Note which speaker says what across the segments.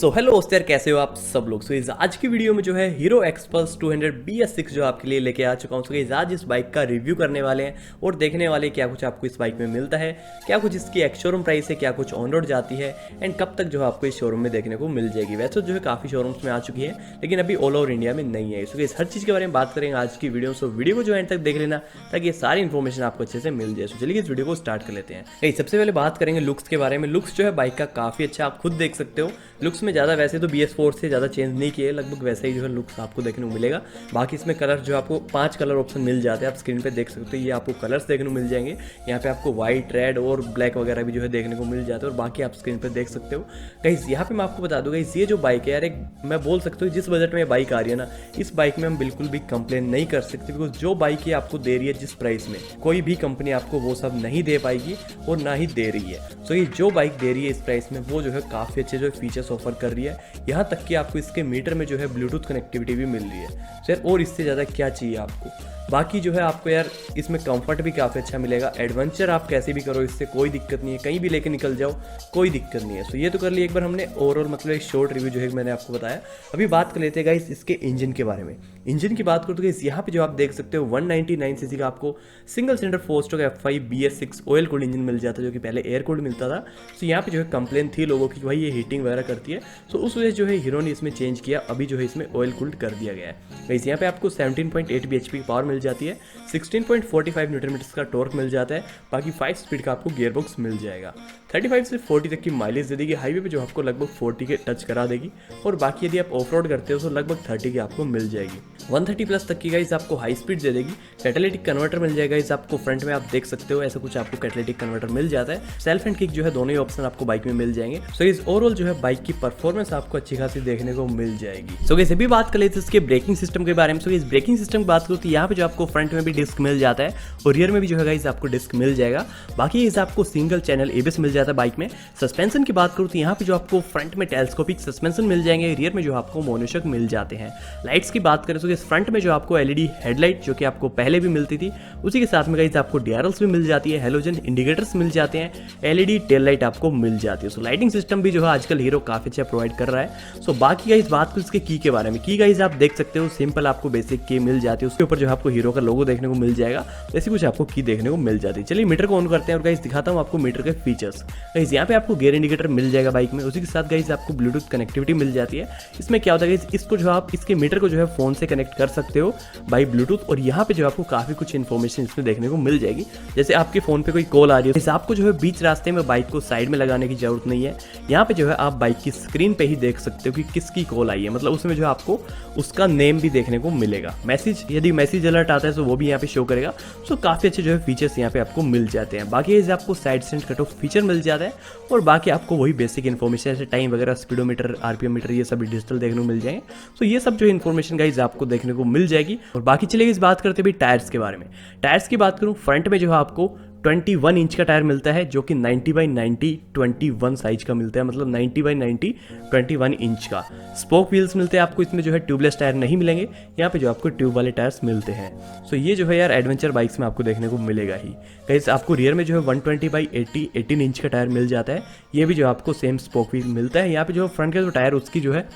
Speaker 1: So hello दोस्त यार, कैसे हो आप सब लोग। सो इस आज की वीडियो में जो है हीरो एक्सपल्स 200 BS6 जो आपके लिए लेके आ चुका हूँ। सो आज इस बाइक का रिव्यू करने वाले हैं और देखने वाले क्या कुछ आपको इस बाइक में मिलता है, क्या कुछ इसकी एक्स शोरूम प्राइस है, क्या कुछ ऑन रोड जाती है एंड कब तक जो है आपको इस शोरूम में देखने को मिल जाएगी। वैसे जो है काफ़ी शोरूम्स में आ चुकी है लेकिन अभी ऑल ओवर इंडिया में नहीं है। सो इस हर चीज़ के बारे में बात करेंगे आज की वीडियो। सो वीडियो को जो एंड तक देख लेना ताकि ये सारी इन्फॉर्मेशन आपको अच्छे से मिल जाए। सो चलिए इस वीडियो को स्टार्ट कर लेते हैं। सबसे पहले बात करेंगे लुक्स के बारे में। लुक्स जो है बाइक का काफ़ी अच्छा, आप खुद देख सकते हो। लुक्स में ज़्यादा वैसे तो BS4 से ज़्यादा चेंज नहीं किए, लगभग वैसे ही जो है लुक्स आपको देखने को मिलेगा। बाकी इसमें कलर जो आपको 5 कलर ऑप्शन मिल जाते हैं, आप स्क्रीन पे देख सकते हो। ये आपको कलर्स देखने को मिल जाएंगे। यहाँ पे आपको व्हाइट, रेड और ब्लैक वगैरह भी जो है देखने को मिल जाते हैं और बाकी आप स्क्रीन पे देख सकते हो। गाइस यहाँ पे मैं आपको बता दूंगा, ये जो बाइक है यार, एक मैं बोल सकता हूँ जिस बजट में बाइक आ रही है ना, इस बाइक में हम बिल्कुल भी कंप्लेन नहीं कर सकते। बिकॉज जो बाइक ये आपको दे रही है जिस प्राइस में, कोई भी कंपनी आपको वो सब नहीं दे पाएगी और ना ही दे रही है। सो ये जो बाइक दे रही है इस प्राइस में, वो जो है काफ़ी अच्छे जो फीचर्स ऑफर कर रही है। यहाँ तक कि आपको इसके मीटर में जो है ब्लूटूथ कनेक्टिविटी भी मिल रही है सर, और इससे ज़्यादा क्या चाहिए आपको। बाकी जो है आपको यार इसमें कंफर्ट भी काफ़ी अच्छा मिलेगा। एडवेंचर आप कैसे भी करो, इससे कोई दिक्कत नहीं है, कहीं भी लेके निकल जाओ कोई दिक्कत नहीं है। सो ये तो कर लिया एक बार हमने ओवरऑल, मतलब एक शॉर्ट रिव्यू जो है मैंने आपको बताया। अभी बात कर लेते हैं गाइस इसके इंजन के बारे में। इंजन की बात करो तो गाइस यहाँ पे जो आप देख सकते हो 199 सीसी का आपको single cylinder 4 stroke F5 BS6 oil cooled engine मिल जाता है, जो कि पहले एयर कूल्ड मिलता था। सो यहाँ पे जो है कंप्लेन थी लोगों की भाई ये हीटिंग वगैरह करती है। सो उस वजह से जो है हीरो ने इसमें चेंज किया, अभी जो है इसमें ऑयल कूल्ड कर दिया गया है। गाइस यहाँ पे आपको 17.8 bhp की पावर मिल जाती है, 16.45 न्यूटन मीटर्स का टॉर्क मिल जाता है। बाकी 5 स्पीड का आपको गियरबॉक्स मिल जाएगा। 35 से 40 तक की माइलेज दे देगी। हाईवे पे जो आपको लगभग 40 के टच करा देगी और बाकी यदि आप ऑफ रोड करते हो तो लगभग 30 की आपको मिल जाएगी। 130 प्लस तक की गाइस आपको हाई स्पीड दे देगी। कैटालिटिक कन्वर्टर मिल जाएगा इस आपको, फ्रंट में आप देख सकते हो ऐसा कुछ आपको कैटालिटिक कन्वर्टर मिल जाता है। सेल्फ एंड किक जो है दोनों ही ऑप्शन आपको बाइक में मिल जाएंगे। सो इस ओवरऑल जो है बाइक की परफॉर्मेंस आपको अच्छी खासी देखने को मिल जाएगी। सो गाइस अभी बात कर लेते हैं इसके ब्रेकिंग सिस्टम के बारे में। सो इस ब्रेकिंग सिस्टम की बात करूँ तो यहाँ पे जो आपको फ्रंट में भी डिस्क मिल जाता है और रियर में भी जो है गाइस आपको डिस्क मिल जाएगा। बाकी इस आपको सिंगल चैनल ABS मिल जाता है बाइक में। सस्पेंशन की बात करूँ तो यहाँ पे जो आपको फ्रंट में टेलीस्कोपिक सस्पेंशन मिल जाएंगे, रियर में जो आपको मोनोशॉक मिल जाते हैं। लाइट्स की बात करें तो इस फ्रंट में जो आपको LED हेडलाइट जो कि आपको पहले भी मिलती थी, उसी के साथ में गाइस आपको DRLs भी मिल जाती है, हेलोजन इंडिकेटर्स मिल जाते हैं, LED टेल लाइट आपको मिल जाती है। सो लाइटिंग सिस्टम भी जो है आजकल हीरो काफी अच्छा प्रोवाइड कर रहा है। सो बाकी गाइस बात करूँ इसके की के बारे में, की गाइस आप देख सकते हो सिंपल आपको बेसिक की मिल जाती है, उसके ऊपर जो आपको हीरो का लोगो देखने को मिल जाएगा, ऐसी कुछ आपको की देखने को मिल जाती है। चलिए मीटर को ऑन करते हैं और गाइस दिखाता हूँ आपको मीटर के फीचर्स। गाइस यहाँ पे आपको गियर इंडिकेटर मिल जाएगा बाइक में, उसी के साथ गाइस आपको ब्लूटूथ कनेक्टिविटी मिल जाती है। इसमें क्या होता है गाइस, इसको जो आप इसके मीटर को जो है फोन से कनेक्ट कर सकते हो बाई ब्लूटूथ, और यहाँ पे जो आपको काफी कुछ इन्फॉर्मेशन इसमें देखने को मिल जाएगी। जैसे आपके फोन पे कोई कॉल आ रही है, आपको जो है बीच रास्ते में बाइक को साइड में लगाने की जरूरत नहीं है। यहाँ पे जो है आप बाइक की स्क्रीन पे ही देख सकते हो कि किसकी कॉल आई है, मतलब उसमें जो आपको उसका नेम भी देखने को मिलेगा। मैसेज, यदि मैसेज अलर्ट आता है तो वो भी यहाँ पे शो करेगा। सो काफी अच्छे जो है फीचर्स यहाँ पे आपको मिल जाते हैं। बाकी आपको side stand cut off feature मिल जाता है और बाकी आपको वही बेसिक इन्फॉर्मेशन जैसे टाइम वगैरह, स्पीडोमीटर, RPM मीटर, ये सब डिजिटल देखने को मिल जाएंगे। सो ये सब जो इन्फॉर्मेशन गाइस आपको देखने को मिल जाएगी। और बाकी चलिए इस बात करते भी टायर्स के बारे में। टायर्स की बात करूँ, फ्रंट में जो है आपको 21 इंच का टायर मिलता है, जो कि 90x90 21 साइज का मिलता है, मतलब 90x90 21 इंच का। स्पोक व्हील्स मिलते हैं आपको, इसमें जो है ट्यूबलेस टायर नहीं मिलेंगे, यहाँ पे जो आपको ट्यूब वाले टायर्स मिलते हैं। सो ये जो है यार एडवेंचर बाइक्स में आपको देखने को मिलेगा ही। गाइस आपको रियर में जो है 120x80 18 इंच का टायर मिल जाता है, ये भी जो आपको सेम स्पोक व्हील मिलता है। यहाँ पे जो फ्रंट का जो टायर उसकी जो है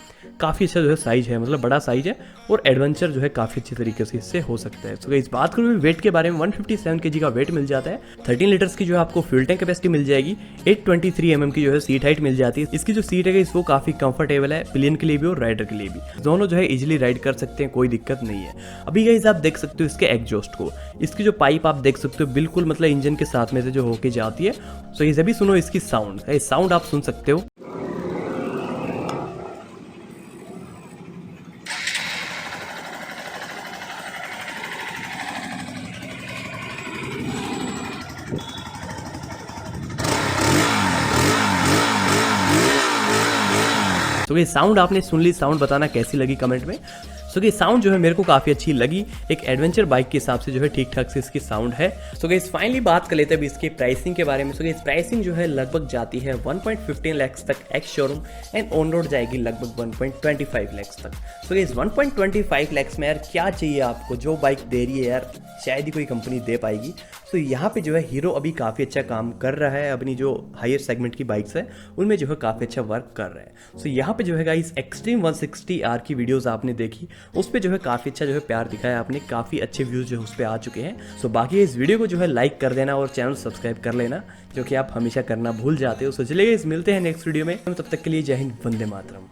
Speaker 1: काफ़ी अच्छा जो है साइज है, मतलब बड़ा साइज है और एडवेंचर जो है काफ़ी अच्छी तरीके से इससे हो सकता है। सो गाइस बात करूँ वेट के बारे में, 157 kg का वेट मिल जाता है। 13 लीटर्स की जो है आपको फ्यूल टैंक कैपेसिटी मिल जाएगी। 823 mm की जो है सीट हाइट मिल जाती है। इसकी जो सीट है वो काफ़ी कंफर्टेबल है, पिलियन के लिए भी और राइडर के लिए भी, दोनों जो है इजीली राइड कर सकते हैं, कोई दिक्कत नहीं है। अभी गाइस आप देख सकते हो इसके एग्जॉस्ट को, इसकी जो पाइप आप देख सकते हो बिल्कुल मतलब इंजन के साथ में से जो होके जाती है। सो ये भी सुनो इसकी साउंड आप सुन सकते हो। तो ये साउंड आपने सुन ली, साउंड बताना कैसी लगी कमेंट में। सो गाइस साउंड जो है मेरे को काफ़ी अच्छी लगी, एक एडवेंचर बाइक के हिसाब से जो है ठीक ठाक से इसकी साउंड है। सो गाइस फाइनली बात कर लेते हैं अभी इसकी प्राइसिंग के बारे में। सो गाइस प्राइसिंग जो है लगभग जाती है 1.15 लाख तक ex showroom and on road जाएगी लगभग 1.25 लाख तक। सो गाइस 1.25 लाख में यार क्या चाहिए आपको, जो बाइक दे रही है यार शायद ही कोई कंपनी दे पाएगी। सो यहाँ पे जो है हीरो अभी काफ़ी अच्छा काम कर रहा है, अपनी जो हायर सेगमेंट की बाइक्स है उनमें जो है काफ़ी अच्छा वर्क कर रहा है। सो यहाँ पे जो है गाइस एक्सट्रीम 160R की वीडियोस आपने देखी, उस पर जो है काफ़ी अच्छा जो है प्यार दिखाया आपने, काफ़ी अच्छे व्यूज़ जो है उस पर आ चुके हैं। सो बाकी इस वीडियो को जो है लाइक कर देना और चैनल सब्सक्राइब कर लेना, जो कि आप हमेशा करना भूल जाते हो। सो चलिए मिलते हैं नेक्स्ट वीडियो में, तब तक के लिए जय हिंद, वंदे मातरम।